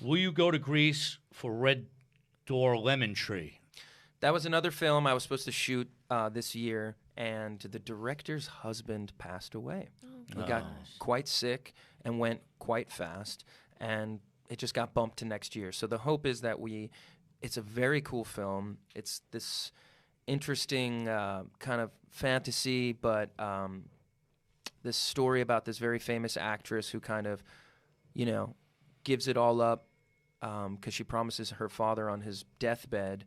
Will you go to Greece for Red Door Lemon Tree? That was another film I was supposed to shoot this year, and the director's husband passed away. He got quite sick and went quite fast, and it just got bumped to next year. So the hope is that it's a very cool film. It's this interesting kind of fantasy, but this story about this very famous actress who kind of, gives it all up because she promises her father on his deathbed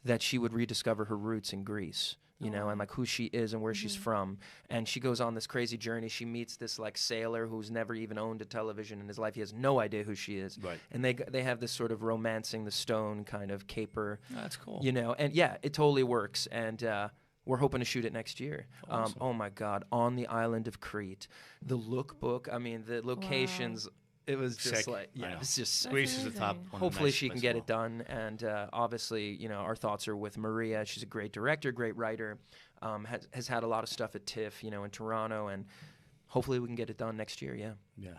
that she would rediscover her roots in Greece, and like who she is and where she's from. And she goes on this crazy journey. She meets this like sailor who's never even owned a television in his life. He has no idea who she is. Right. And they have this sort of romancing the stone kind of caper. That's cool. And yeah, it totally works. And we're hoping to shoot it next year. Awesome. Oh my God, on the island of Crete. The lookbook, I mean, the locations. Wow. It was just sick. it was just sick. Greece is the top one. Hopefully she can get it done. And obviously, our thoughts are with Maria. She's a great director, great writer, has had a lot of stuff at TIFF, in Toronto. And hopefully we can get it done next year, Yeah.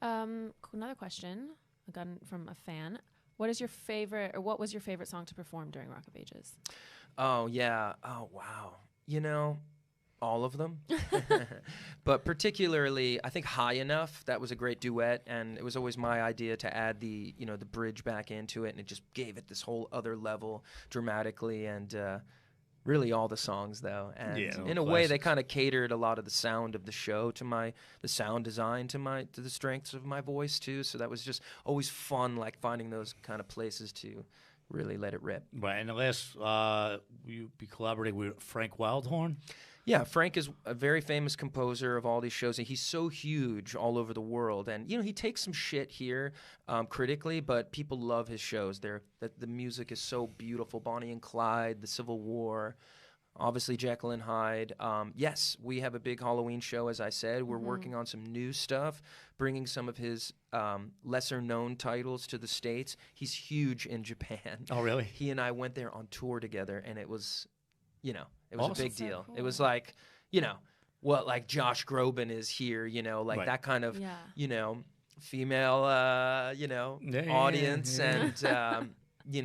Another question I got from a fan. What was your favorite song to perform during Rock of Ages? Oh, yeah. Oh, wow. All of them. But particularly, I think High Enough, that was a great duet, and it was always my idea to add the bridge back into it, and it just gave it this whole other level dramatically, and really all the songs, though. And in a way, they kind of catered a lot of the sound of the show to the sound design to the strengths of my voice, too, so that was just always fun, like finding those kind of places to really let it rip. Right, and the last, you'll be collaborating with Frank Wildhorn? Yeah, Frank is a very famous composer of all these shows, and he's so huge all over the world. And, he takes some shit here critically, but people love his shows. The music is so beautiful. Bonnie and Clyde, The Civil War, obviously Jekyll and Hyde. Yes, we have a big Halloween show, as I said. We're working on some new stuff, bringing some of his lesser-known titles to the States. He's huge in Japan. Oh, really? He and I went there on tour together, and it was, it was awesome. a big deal. So cool. It was like, what like Josh Groban is here, like that kind of, female, audience. Yeah. And,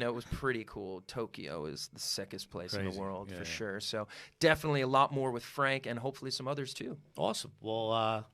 it was pretty cool. Tokyo is the sickest place in the world, for sure. So definitely a lot more with Frank and hopefully some others too. Awesome. Well,